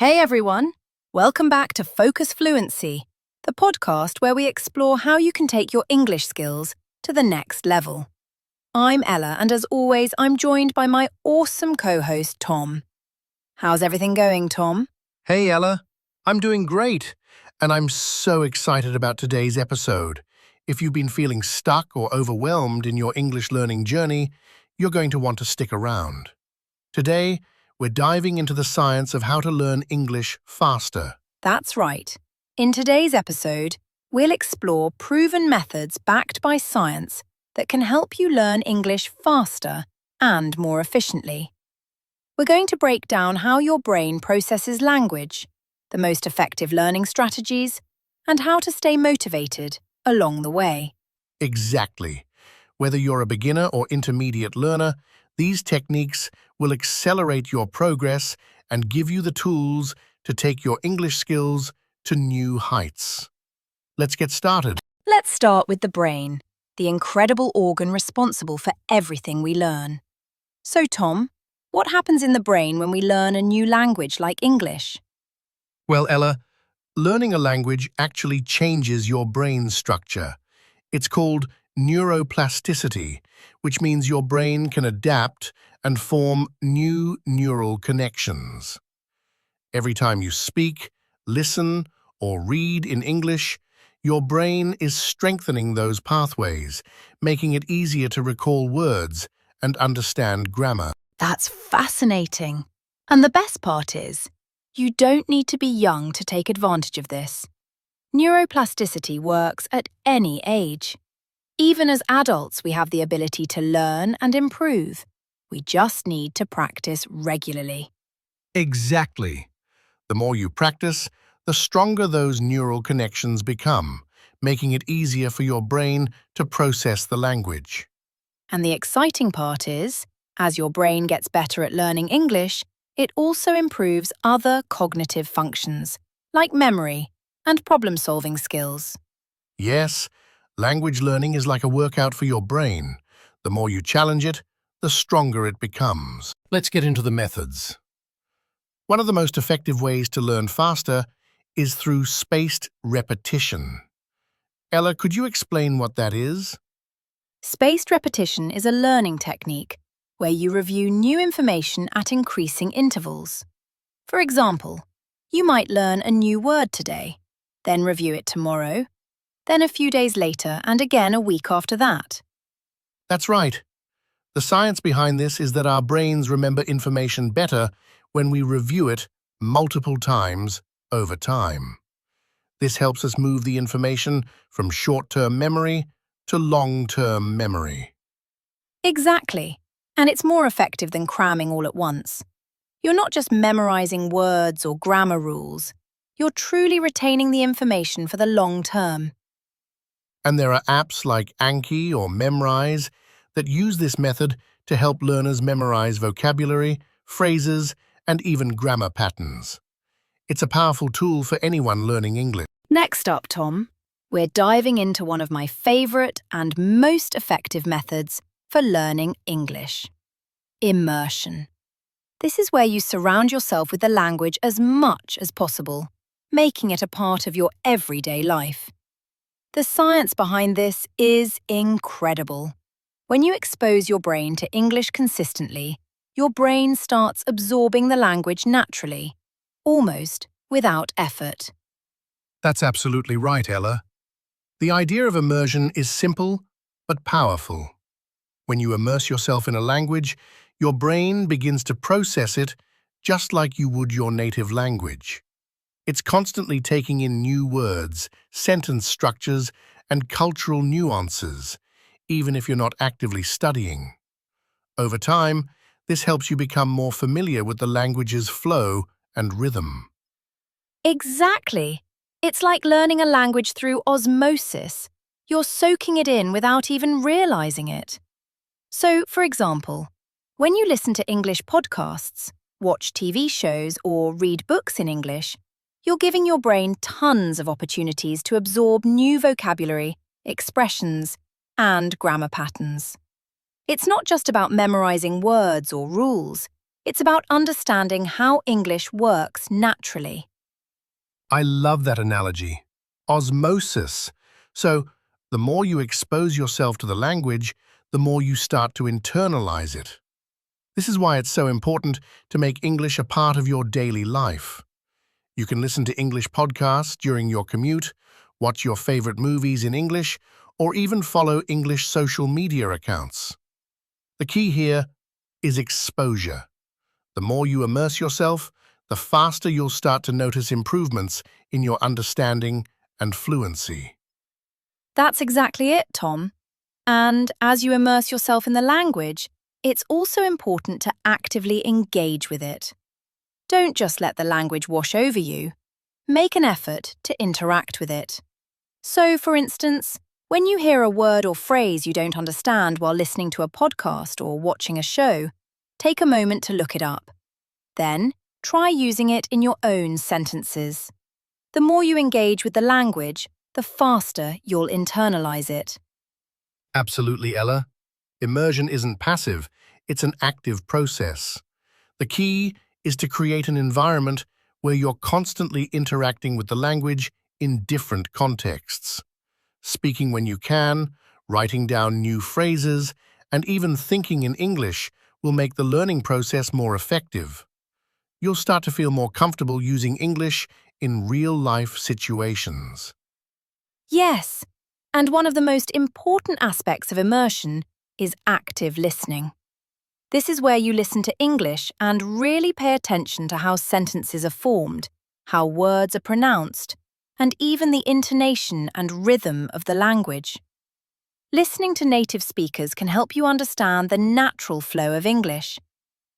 Hey everyone! Welcome back to Focus Fluency, the podcast where we explore how you can take your English skills to the next level. I'm Ella, and as always, I'm joined by my awesome co-host, Tom. How's everything going, Tom? Hey Ella, I'm doing great, and I'm so excited about today's episode. If you've been feeling stuck or overwhelmed in your English learning journey, you're going to want to stick around. Today, we're diving into the science of how to learn English faster. That's right. In today's episode, we'll explore proven methods backed by science that can help you learn English faster and more efficiently. We're going to break down how your brain processes language, the most effective learning strategies, and how to stay motivated along the way. Exactly. Whether you're a beginner or intermediate learner, these techniques will accelerate your progress and give you the tools to take your English skills to new heights. Let's get started. Let's start with the brain, the incredible organ responsible for everything we learn. So, Tom, what happens in the brain when we learn a new language like English? Well, Ella, learning a language actually changes your brain structure. It's called neuroplasticity, which means your brain can adapt and form new neural connections. Every time you speak, listen, or read in English, your brain is strengthening those pathways, making it easier to recall words and understand grammar. That's fascinating. And the best part is, you don't need to be young to take advantage of this. Neuroplasticity works at any age. Even as adults, we have the ability to learn and improve. We just need to practice regularly. Exactly. The more you practice, the stronger those neural connections become, making it easier for your brain to process the language. And the exciting part is, as your brain gets better at learning English, it also improves other cognitive functions, like memory and problem-solving skills. Yes, language learning is like a workout for your brain. The more you challenge it, the stronger it becomes. Let's get into the methods. One of the most effective ways to learn faster is through spaced repetition. Ella, could you explain what that is? Spaced repetition is a learning technique where you review new information at increasing intervals. For example, you might learn a new word today, then review it tomorrow, then a few days later, and again a week after that. That's right. The science behind this is that our brains remember information better when we review it multiple times over time. This helps us move the information from short-term memory to long-term memory. Exactly. And it's more effective than cramming all at once. You're not just memorizing words or grammar rules. You're truly retaining the information for the long term. And there are apps like Anki or Memrise that use this method to help learners memorize vocabulary, phrases, and even grammar patterns. It's a powerful tool for anyone learning English. Next up, Tom, we're diving into one of my favorite and most effective methods for learning English: immersion. This is where you surround yourself with the language as much as possible, making it a part of your everyday life. The science behind this is incredible. When you expose your brain to English consistently, your brain starts absorbing the language naturally, almost without effort. That's absolutely right, Ella. The idea of immersion is simple but powerful. When you immerse yourself in a language, your brain begins to process it just like you would your native language. It's constantly taking in new words, sentence structures, and cultural nuances, even if you're not actively studying. Over time, this helps you become more familiar with the language's flow and rhythm. Exactly. It's like learning a language through osmosis. You're soaking it in without even realizing it. So, for example, when you listen to English podcasts, watch TV shows, or read books in English, you're giving your brain tons of opportunities to absorb new vocabulary, expressions, and grammar patterns. It's not just about memorizing words or rules. It's about understanding how English works naturally. I love that analogy. Osmosis. So, the more you expose yourself to the language, the more you start to internalize it. This is why it's so important to make English a part of your daily life. You can listen to English podcasts during your commute, watch your favorite movies in English, or even follow English social media accounts. The key here is exposure. The more you immerse yourself, the faster you'll start to notice improvements in your understanding and fluency. That's exactly it, Tom. And as you immerse yourself in the language, it's also important to actively engage with it. Don't just let the language wash over you. Make an effort to interact with it. So, for instance, when you hear a word or phrase you don't understand while listening to a podcast or watching a show, take a moment to look it up. Then, try using it in your own sentences. The more you engage with the language, the faster you'll internalize it. Absolutely, Ella. Immersion isn't passive, it's an active process. The key is to create an environment where you're constantly interacting with the language in different contexts. Speaking when you can, writing down new phrases, and even thinking in English will make the learning process more effective. You'll start to feel more comfortable using English in real-life situations. Yes, and one of the most important aspects of immersion is active listening. This is where you listen to English and really pay attention to how sentences are formed, how words are pronounced, and even the intonation and rhythm of the language. Listening to native speakers can help you understand the natural flow of English.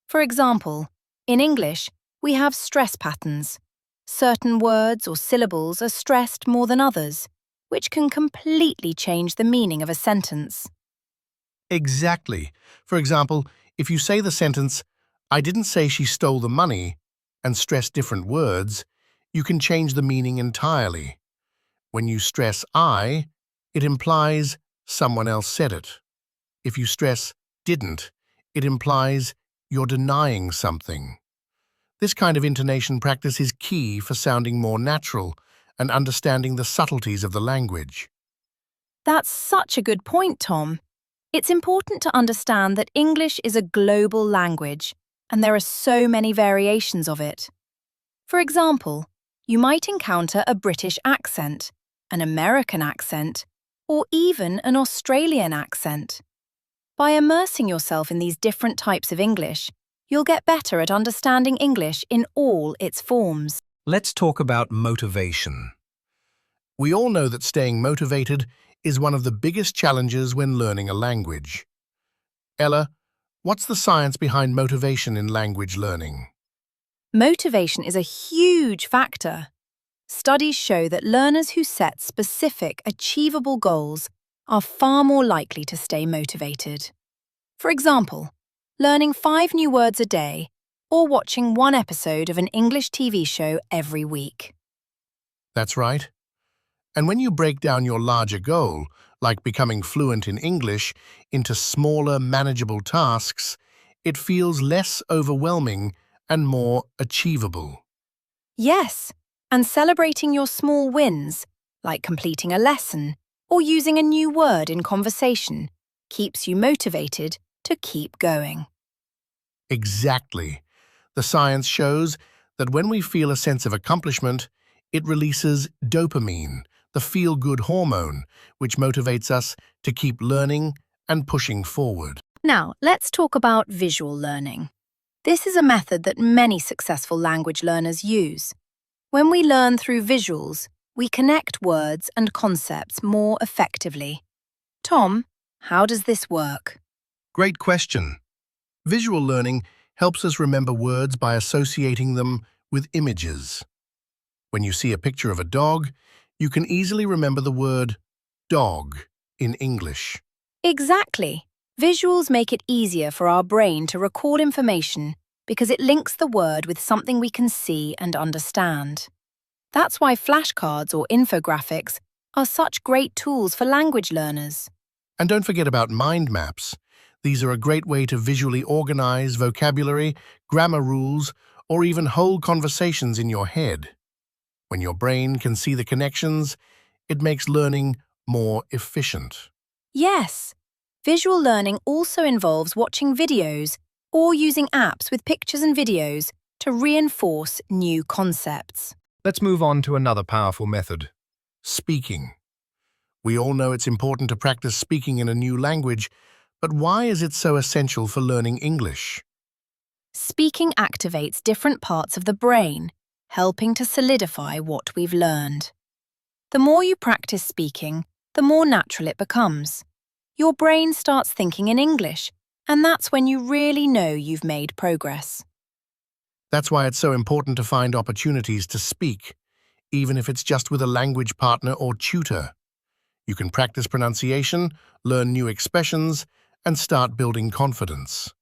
For example, in English, we have stress patterns. Certain words or syllables are stressed more than others, which can completely change the meaning of a sentence. Exactly. For example, if you say the sentence, "I didn't say she stole the money," and stress different words, you can change the meaning entirely. When you stress "I," it implies someone else said it. If you stress "didn't," it implies you're denying something. This kind of intonation practice is key for sounding more natural and understanding the subtleties of the language. That's such a good point, Tom. It's important to understand that English is a global language, and there are so many variations of it. For example, you might encounter a British accent, an American accent, or even an Australian accent. By immersing yourself in these different types of English, you'll get better at understanding English in all its forms. Let's talk about motivation. We all know that staying motivated is one of the biggest challenges when learning a language. Ella, what's the science behind motivation in language learning? Motivation is a huge factor. Studies show that learners who set specific, achievable goals are far more likely to stay motivated. For example, learning 5 new words a day or watching 1 episode of an English TV show every week. That's right. And when you break down your larger goal, like becoming fluent in English, into smaller, manageable tasks, it feels less overwhelming and more achievable. Yes, and celebrating your small wins, like completing a lesson or using a new word in conversation, keeps you motivated to keep going. Exactly. The science shows that when we feel a sense of accomplishment, it releases dopamine, the feel-good hormone, which motivates us to keep learning and pushing forward. Now, let's talk about visual learning. This is a method that many successful language learners use. When we learn through visuals, we connect words and concepts more effectively. Tom, how does this work? Great question. Visual learning helps us remember words by associating them with images. When you see a picture of a dog, you can easily remember the word dog in English. Exactly. Visuals make it easier for our brain to recall information because it links the word with something we can see and understand. That's why flashcards or infographics are such great tools for language learners. And don't forget about mind maps. These are a great way to visually organize vocabulary, grammar rules, or even hold conversations in your head. When your brain can see the connections, it makes learning more efficient. Yes, visual learning also involves watching videos or using apps with pictures and videos to reinforce new concepts. Let's move on to another powerful method: speaking. We all know it's important to practice speaking in a new language, but why is it so essential for learning English? Speaking activates different parts of the brain, helping to solidify what we've learned. The more you practice speaking, the more natural it becomes. Your brain starts thinking in English, and that's when you really know you've made progress. That's why it's so important to find opportunities to speak, even if it's just with a language partner or tutor. You can practice pronunciation, learn new expressions, and start building confidence.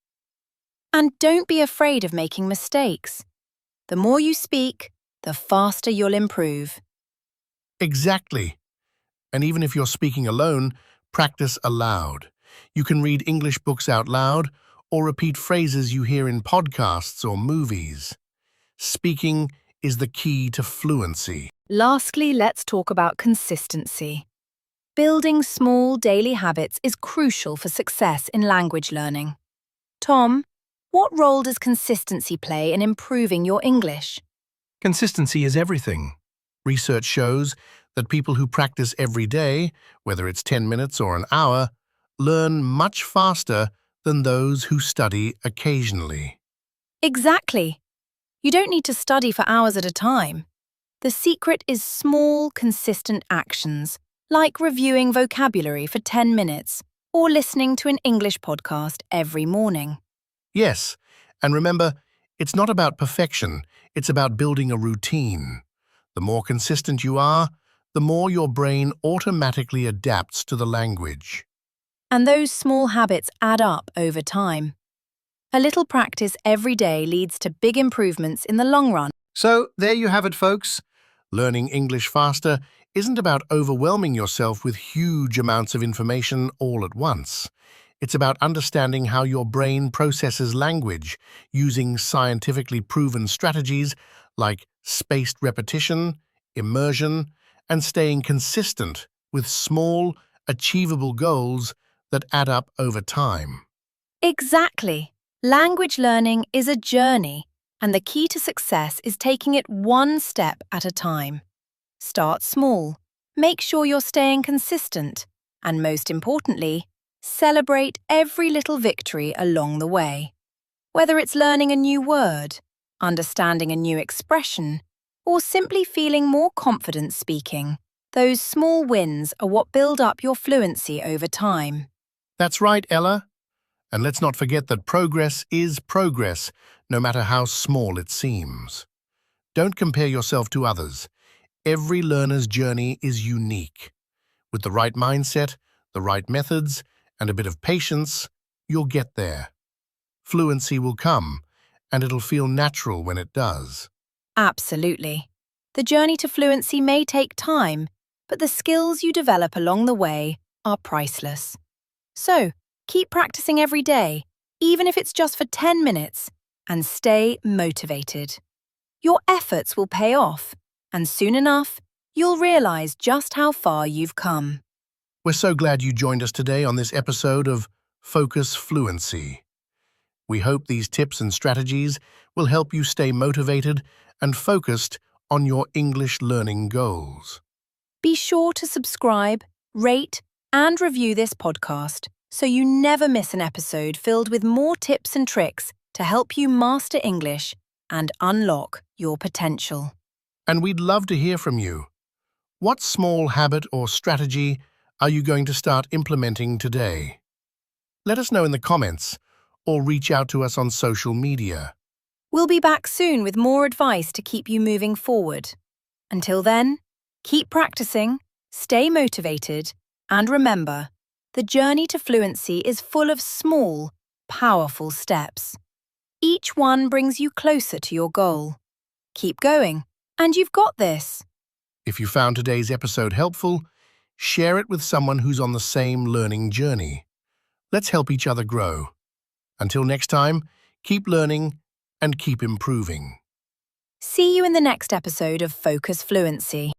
And don't be afraid of making mistakes. The more you speak, the faster you'll improve. Exactly. And even if you're speaking alone, practice aloud. You can read English books out loud or repeat phrases you hear in podcasts or movies. Speaking is the key to fluency. Lastly, let's talk about consistency. Building small daily habits is crucial for success in language learning. Tom, what role does consistency play in improving your English? Consistency is everything. Research shows that people who practice every day, whether it's 10 minutes or an hour, learn much faster than those who study occasionally. Exactly. You don't need to study for hours at a time. The secret is small, consistent actions, like reviewing vocabulary for 10 minutes or listening to an English podcast every morning. Yes, and remember, it's not about perfection, it's about building a routine. The more consistent you are, the more your brain automatically adapts to the language. And those small habits add up over time. A little practice every day leads to big improvements in the long run. So, there you have it, folks. Learning English faster isn't about overwhelming yourself with huge amounts of information all at once. It's about understanding how your brain processes language using scientifically proven strategies like spaced repetition, immersion, and staying consistent with small, achievable goals that add up over time. Exactly. Language learning is a journey, and the key to success is taking it one step at a time. Start small, make sure you're staying consistent, and most importantly, celebrate every little victory along the way. Whether it's learning a new word, understanding a new expression, or simply feeling more confident speaking, those small wins are what build up your fluency over time. That's right, Ella. And let's not forget that progress is progress, no matter how small it seems. Don't compare yourself to others. Every learner's journey is unique. With the right mindset, the right methods, and a bit of patience, you'll get there. Fluency will come, and it'll feel natural when it does. Absolutely. The journey to fluency may take time, but the skills you develop along the way are priceless. So, keep practicing every day, even if it's just for 10 minutes, and stay motivated. Your efforts will pay off, and soon enough, you'll realize just how far you've come. We're so glad you joined us today on this episode of Focus Fluency. We hope these tips and strategies will help you stay motivated and focused on your English learning goals. Be sure to subscribe, rate, and review this podcast so you never miss an episode filled with more tips and tricks to help you master English and unlock your potential. And we'd love to hear from you. What small habit or strategy are you going to start implementing today? Let us know in the comments or reach out to us on social media. We'll be back soon with more advice to keep you moving forward. Until then, keep practicing, stay motivated, and remember, the journey to fluency is full of small, powerful steps. Each one brings you closer to your goal. Keep going, and you've got this. If you found today's episode helpful, share it with someone who's on the same learning journey. Let's help each other grow. Until next time, keep learning and keep improving. See you in the next episode of Focus Fluency.